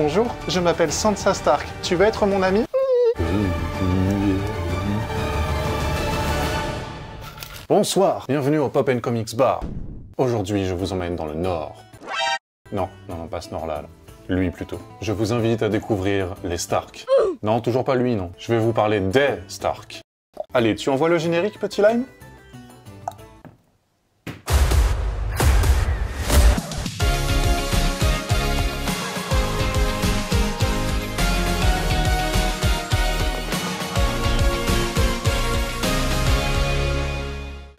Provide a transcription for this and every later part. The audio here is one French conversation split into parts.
Bonjour, je m'appelle Sansa Stark. Tu veux être mon ami? Bonsoir, bienvenue au Pop & Comics Bar. Aujourd'hui, je vous emmène dans le Nord. Non, pas ce Nord-là. Lui plutôt. Je vous invite à découvrir les Stark. Non, toujours pas lui, non. Je vais vous parler des Stark. Allez, tu envoies le générique, petit Lime?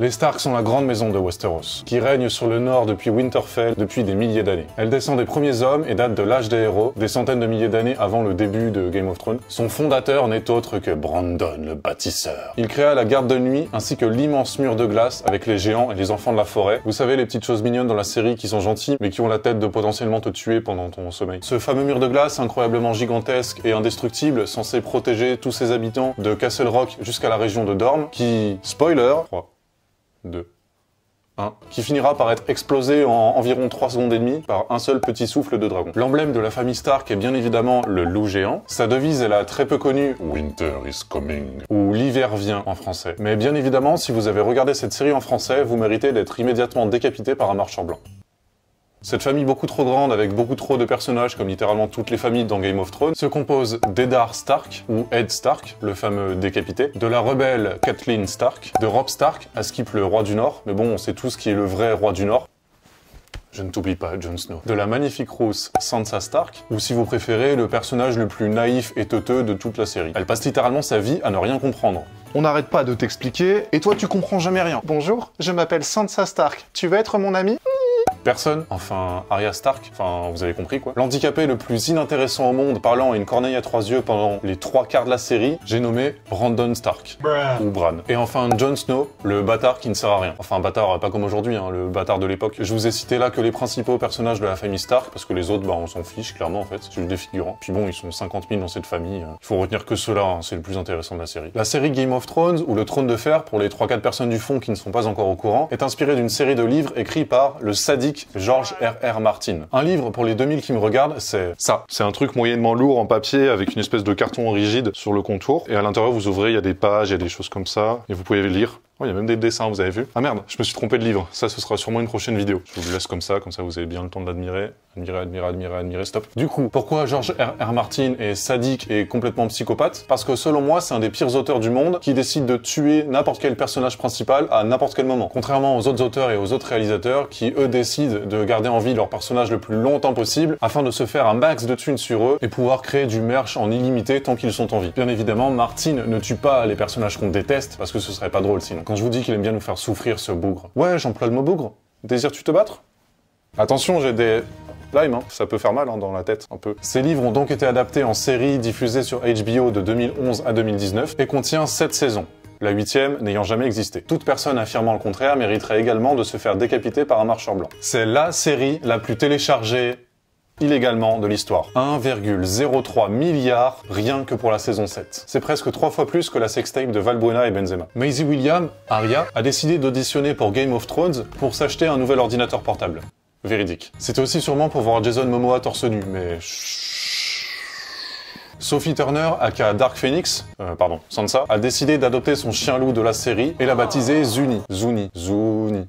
Les Stark sont la grande maison de Westeros, qui règne sur le nord depuis Winterfell depuis des milliers d'années. Elle descend des premiers hommes et date de l'âge des héros, des centaines de milliers d'années avant le début de Game of Thrones. Son fondateur n'est autre que Brandon le bâtisseur. Il créa la garde de nuit ainsi que l'immense mur de glace avec les géants et les enfants de la forêt. Vous savez, les petites choses mignonnes dans la série qui sont gentilles mais qui ont la tête de potentiellement te tuer pendant ton sommeil. Ce fameux mur de glace incroyablement gigantesque et indestructible, censé protéger tous ses habitants de Castle Rock jusqu'à la région de Dorne, qui, spoiler, 3, 2, 1, qui finira par être explosé en environ 3 secondes et demie par un seul petit souffle de dragon. L'emblème de la famille Stark est bien évidemment le loup géant. Sa devise est la très peu connue « Winter is coming » ou « L'hiver vient » en français. Mais bien évidemment, si vous avez regardé cette série en français, vous méritez d'être immédiatement décapité par un marchand blanc. Cette famille beaucoup trop grande, avec beaucoup trop de personnages, comme littéralement toutes les familles dans Game of Thrones, se compose d'Eddard Stark, ou Ed Stark, le fameux décapité, de la rebelle Catelyn Stark, de Robb Stark, à Skip le roi du Nord, mais bon, on sait tous qui est le vrai roi du Nord. Je ne t'oublie pas, Jon Snow. De la magnifique rousse Sansa Stark, ou si vous préférez, le personnage le plus naïf et teuteux de toute la série. Elle passe littéralement sa vie à ne rien comprendre. On n'arrête pas de t'expliquer, et toi tu comprends jamais rien. Bonjour, je m'appelle Sansa Stark. Tu veux être mon ami? Personne, enfin Arya Stark, enfin vous avez compris quoi. L'handicapé le plus inintéressant au monde parlant à une corneille à 3 yeux pendant les 3/4 de la série, j'ai nommé Brandon Stark. Ou Bran. Et enfin Jon Snow, le bâtard qui ne sert à rien. Enfin bâtard, pas comme aujourd'hui, hein, le bâtard de l'époque. Je vous ai cité là que les principaux personnages de la famille Stark, parce que les autres, bah on s'en fiche clairement en fait, c'est juste des figurants. Puis bon, ils sont 50 000 dans cette famille, il faut retenir que ceux-là, hein, c'est le plus intéressant de la série. La série Game of Thrones, ou le Trône de Fer, pour les 3-4 personnes du fond qui ne sont pas encore au courant, est inspirée d'une série de livres écrits par le sadique George R.R. Martin. Un livre pour les 2000 qui me regardent, c'est ça. C'est un truc moyennement lourd en papier avec une espèce de carton rigide sur le contour. Et à l'intérieur, vous ouvrez, il y a des pages, il y a des choses comme ça. Et vous pouvez lire. Oh, il y a même des dessins, vous avez vu? Ah merde, je me suis trompé de livre. Ça, ce sera sûrement une prochaine vidéo. Je vous laisse comme ça vous avez bien le temps de l'admirer. Admirer, stop. Du coup, pourquoi George R.R. Martin est sadique et complètement psychopathe? Parce que selon moi, c'est un des pires auteurs du monde qui décide de tuer n'importe quel personnage principal à n'importe quel moment. Contrairement aux autres auteurs et aux autres réalisateurs qui, eux, décident de garder en vie leur personnage le plus longtemps possible afin de se faire un max de thunes sur eux et pouvoir créer du merch en illimité tant qu'ils sont en vie. Bien évidemment, Martin ne tue pas les personnages qu'on déteste parce que ce serait pas drôle sinon. Quand je vous dis qu'il aime bien nous faire souffrir ce bougre. Ouais, j'emploie le mot bougre. Désires-tu te battre? Attention, j'ai des... Lime, hein. Ça peut faire mal hein, dans la tête, un peu. Ces livres ont donc été adaptés en série diffusée sur HBO de 2011 à 2019 et contient 7 saisons. La 8e n'ayant jamais existé. Toute personne affirmant le contraire mériterait également de se faire décapiter par un marcheur blanc. C'est la série la plus téléchargée illégalement de l'histoire. 1,03 milliard rien que pour la saison 7. C'est presque 3 fois plus que la sextape de Valbuena et Benzema. Maisie Williams, Arya, a décidé d'auditionner pour Game of Thrones pour s'acheter un nouvel ordinateur portable. Véridique. C'était aussi sûrement pour voir Jason Momoa torse nu, mais... Sophie Turner, aka Dark Phoenix, Sansa, a décidé d'adopter son chien loup de la série et l'a baptisé Zuni. Zuni.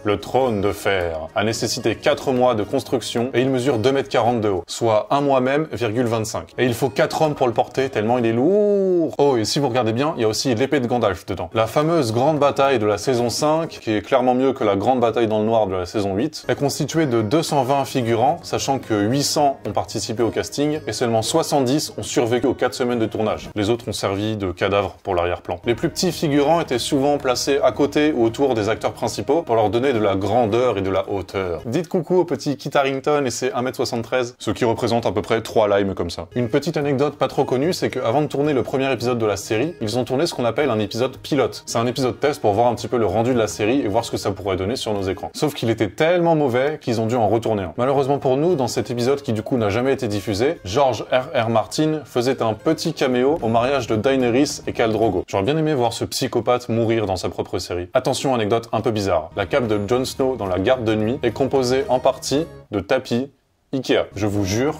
Le trône de fer a nécessité 4 mois de construction et il mesure 2,40 m de haut, soit un mois même, 25. Et il faut 4 hommes pour le porter, tellement il est lourd. Oh, et si vous regardez bien, il y a aussi l'épée de Gandalf dedans. La fameuse grande bataille de la saison 5, qui est clairement mieux que la grande bataille dans le noir de la saison 8, est constituée de 220 figurants, sachant que 800 ont participé au casting et seulement 70 ont survécu aux 4 semaines de tournage. Les autres ont servi de cadavres pour l'arrière-plan. Les plus petits figurants étaient souvent placés à côté ou autour des acteurs principaux pour leur donner de la grandeur et de la hauteur. Dites coucou au petit Kit Harington et ses 1,73 m, ce qui représente à peu près 3 limes comme ça. Une petite anecdote pas trop connue, c'est qu'avant de tourner le premier épisode de la série, ils ont tourné ce qu'on appelle un épisode pilote. C'est un épisode test pour voir un petit peu le rendu de la série et voir ce que ça pourrait donner sur nos écrans. Sauf qu'il était tellement mauvais qu'ils ont dû en retourner un. Malheureusement pour nous, dans cet épisode qui du coup n'a jamais été diffusé, George R.R. Martin faisait un petit caméo au mariage de Daenerys et Khal Drogo. J'aurais bien aimé voir ce psychopathe mourir dans sa propre série. Attention, anecdote un peu bizarre. La cape de Jon Snow dans la garde de nuit est composée en partie de tapis Ikea. Je vous jure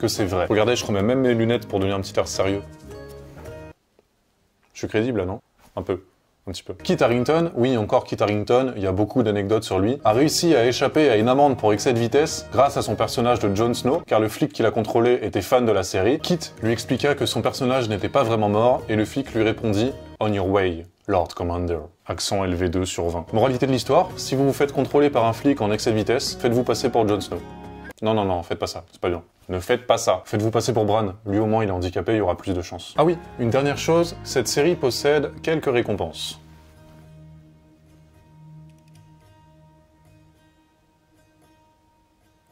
que c'est vrai. Regardez, je remets même mes lunettes pour donner un petit air sérieux. Je suis crédible là, non? Un peu. Un petit peu. Kit Harington, oui encore Kit Harington, il y a beaucoup d'anecdotes sur lui, a réussi à échapper à une amende pour excès de vitesse grâce à son personnage de Jon Snow, car le flic qui l'a contrôlé était fan de la série. Kit lui expliqua que son personnage n'était pas vraiment mort, et le flic lui répondit « On your way, Lord Commander ». Accent élevé 2 sur 20. Moralité de l'histoire, si vous vous faites contrôler par un flic en excès de vitesse, faites-vous passer pour Jon Snow. Non, non, non, faites pas ça, c'est pas bien. Ne faites pas ça. Faites-vous passer pour Bran. Lui au moins il est handicapé, il y aura plus de chance. Ah oui, une dernière chose, cette série possède quelques récompenses.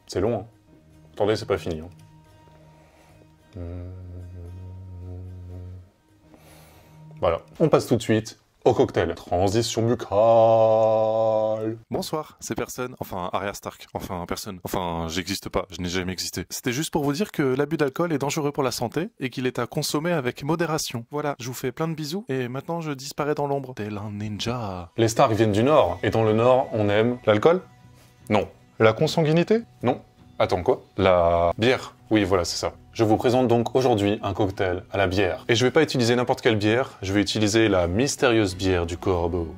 C'est long, hein. Attendez, c'est pas fini. Hein. Voilà. On passe tout de suite au cocktail. Transition buccale. Bonsoir, c'est personne, enfin Arya Stark, enfin personne, enfin j'existe pas, je n'ai jamais existé. C'était juste pour vous dire que l'abus d'alcool est dangereux pour la santé et qu'il est à consommer avec modération. Voilà, je vous fais plein de bisous et maintenant je disparais dans l'ombre, tel un ninja. Les Stark viennent du Nord, et dans le Nord, on aime l'alcool? Non. La consanguinité? Non. Attends, quoi? La bière. Oui, voilà, c'est ça. Je vous présente donc aujourd'hui un cocktail à la bière. Et je vais pas utiliser n'importe quelle bière, je vais utiliser la mystérieuse bière du corbeau.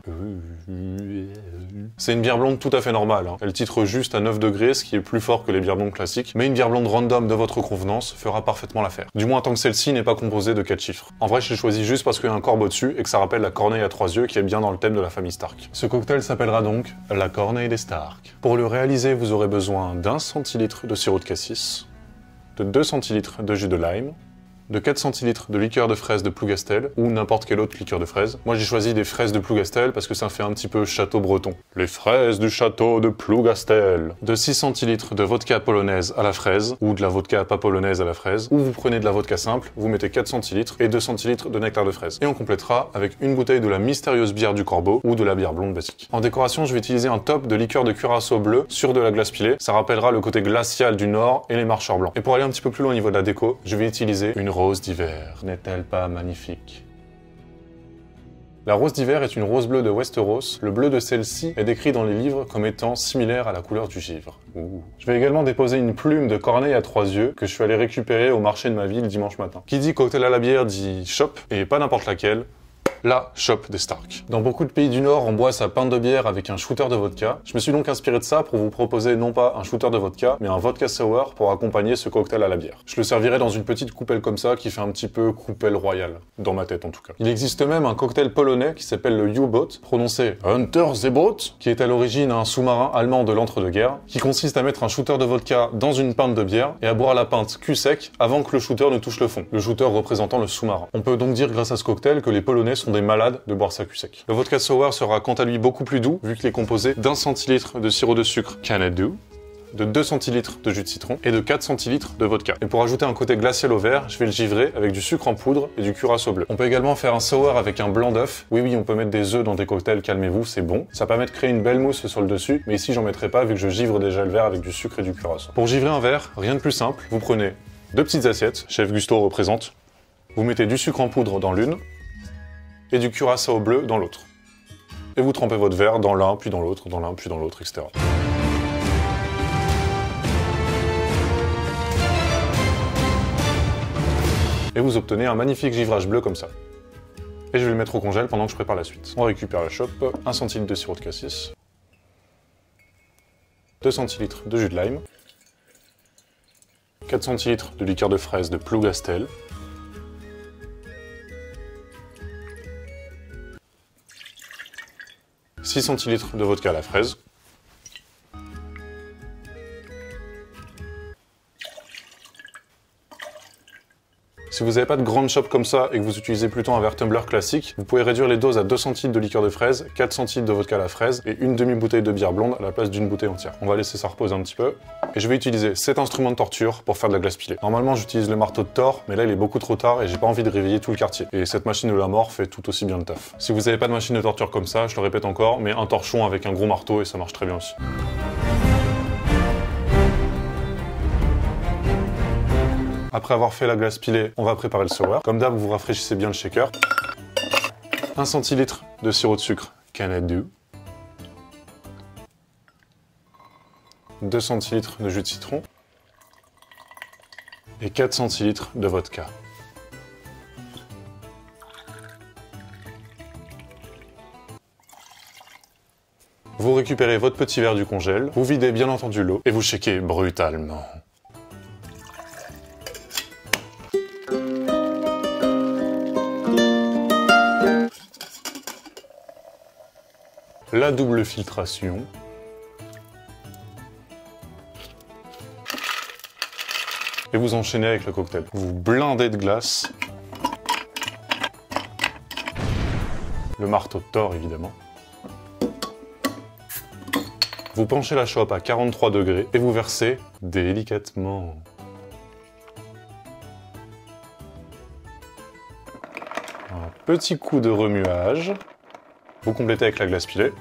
C'est une bière blonde tout à fait normale, hein. Elle titre juste à 9 degrés, ce qui est plus fort que les bières blondes classiques, mais une bière blonde random de votre convenance fera parfaitement l'affaire. Du moins tant que celle-ci n'est pas composée de 4 chiffres. En vrai, je l'ai choisi juste parce qu'il y a un corbeau dessus et que ça rappelle la corneille à 3 yeux qui est bien dans le thème de la famille Stark. Ce cocktail s'appellera donc la corneille des Stark. Pour le réaliser, vous aurez besoin d'1 centilitre de sirop de cassis, de 2 centilitres de jus de lime, de 4 centilitres de liqueur de fraise de Plougastel, ou n'importe quelle autre liqueur de fraise. Moi j'ai choisi des fraises de Plougastel parce que ça fait un petit peu château breton. Les fraises du château de Plougastel. De 6 centilitres de vodka polonaise à la fraise, ou de la vodka pas polonaise à la fraise, ou vous prenez de la vodka simple, vous mettez 4 centilitres et 2 centilitres de nectar de fraise. Et on complétera avec une bouteille de la mystérieuse bière du corbeau, ou de la bière blonde basique. En décoration, je vais utiliser un top de liqueur de curaçao bleu sur de la glace pilée. Ça rappellera le côté glacial du Nord et les marcheurs blancs. Et pour aller un petit peu plus loin au niveau de la déco, je vais utiliser une rose d'hiver. N'est-elle pas magnifique? La rose d'hiver est une rose bleue de Westeros. Le bleu de celle-ci est décrit dans les livres comme étant similaire à la couleur du givre. Ouh. Je vais également déposer une plume de corneille à 3 yeux que je suis allé récupérer au marché de ma ville dimanche matin. Qui dit cocktail à la bière dit shop, et pas n'importe laquelle. La shop des Stark. Dans beaucoup de pays du Nord, on boit sa pinte de bière avec un shooter de vodka. Je me suis donc inspiré de ça pour vous proposer non pas un shooter de vodka, mais un vodka sour pour accompagner ce cocktail à la bière. Je le servirai dans une petite coupelle comme ça, qui fait un petit peu coupelle royale. Dans ma tête en tout cas. Il existe même un cocktail polonais qui s'appelle le U-Boat, prononcé Unterseeboot, qui est à l'origine un sous-marin allemand de l'entre-deux-guerres, qui consiste à mettre un shooter de vodka dans une pinte de bière et à boire la pinte cul sec avant que le shooter ne touche le fond. Le shooter représentant le sous-marin. On peut donc dire grâce à ce cocktail que les Polonais sont des malades de boire ça cul sec. Le vodka sour sera quant à lui beaucoup plus doux, vu qu'il est composé d'1 centilitre de sirop de sucre Canadu, de 2 centilitres de jus de citron et de 4 centilitres de vodka. Et pour ajouter un côté glacial au verre, je vais le givrer avec du sucre en poudre et du curaçao bleu. On peut également faire un sour avec un blanc d'œuf. Oui, on peut mettre des œufs dans des cocktails, calmez-vous, c'est bon. Ça permet de créer une belle mousse sur le dessus, mais ici j'en mettrai pas vu que je givre déjà le verre avec du sucre et du curaçao. Pour givrer un verre, rien de plus simple, vous prenez 2 petites assiettes, chef Gusto représente, vous mettez du sucre en poudre dans l'une, et du curaçao bleu dans l'autre. Et vous trempez votre verre dans l'un, puis dans l'autre, dans l'un, puis dans l'autre, etc. Et vous obtenez un magnifique givrage bleu comme ça. Et je vais le mettre au congèle pendant que je prépare la suite. On récupère la chope, 1 centilitre de sirop de cassis, 2 centilitres de jus de lime, 4 centilitres de liqueur de fraise de Plougastel, 6 centilitres de vodka à la fraise, si vous n'avez pas de grande chope comme ça et que vous utilisez plutôt un verre tumbler classique, vous pouvez réduire les doses à 2 centilitres de liqueur de fraise, 4 centilitres de vodka à la fraise et une demi-bouteille de bière blonde à la place d'une bouteille entière. On va laisser ça reposer un petit peu. Et je vais utiliser cet instrument de torture pour faire de la glace pilée. Normalement j'utilise le marteau de Thor, mais là il est beaucoup trop tard et j'ai pas envie de réveiller tout le quartier. Et cette machine de la mort fait tout aussi bien le taf. Si vous n'avez pas de machine de torture comme ça, je le répète encore, mais un torchon avec un gros marteau et ça marche très bien aussi. Après avoir fait la glace pilée, on va préparer le sour. Comme d'hab, vous rafraîchissez bien le shaker. 1 centilitre de sirop de sucre Canadu. 2 centilitres de jus de citron. et 4 centilitres de vodka. Vous récupérez votre petit verre du congèle, vous videz bien entendu l'eau et vous shakez brutalement. La double filtration. Et vous enchaînez avec le cocktail. Vous blindez de glace. Le marteau de Thor, évidemment. Vous penchez la chope à 43 degrés et vous versez délicatement. Un petit coup de remuage. Vous complétez avec la glace pilée.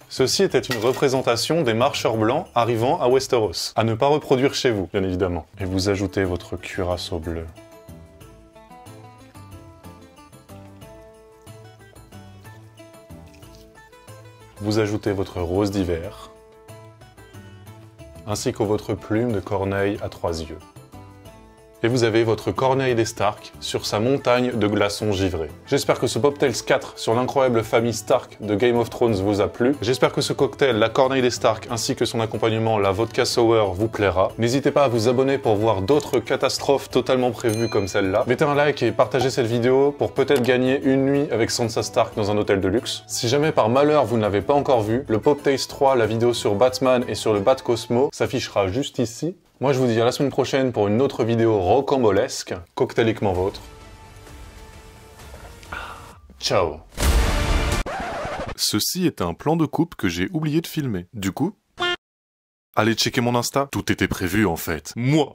Ceci était une représentation des marcheurs blancs arrivant à Westeros. À ne pas reproduire chez vous, bien évidemment. Et vous ajoutez votre curaçao bleu. Vous ajoutez votre rose d'hiver, ainsi que votre plume de corneille à 3 yeux. Et vous avez votre Corneille des Stark sur sa montagne de glaçons givrés. J'espère que ce Poptails 4 sur l'incroyable famille Stark de Game of Thrones vous a plu. J'espère que ce cocktail, la Corneille des Stark, ainsi que son accompagnement, la Vodka Sour, vous plaira. N'hésitez pas à vous abonner pour voir d'autres catastrophes totalement prévues comme celle-là. Mettez un like et partagez cette vidéo pour peut-être gagner une nuit avec Sansa Stark dans un hôtel de luxe. Si jamais par malheur vous ne l'avez pas encore vu, le Poptails 3, la vidéo sur Batman et sur le Bat Cosmo, s'affichera juste ici. Moi je vous dis à la semaine prochaine pour une autre vidéo rocambolesque, cocktailiquement vôtre. Ciao. Ceci est un plan de coupe que j'ai oublié de filmer. Du coup, allez checker mon Insta. Tout était prévu en fait. Moi.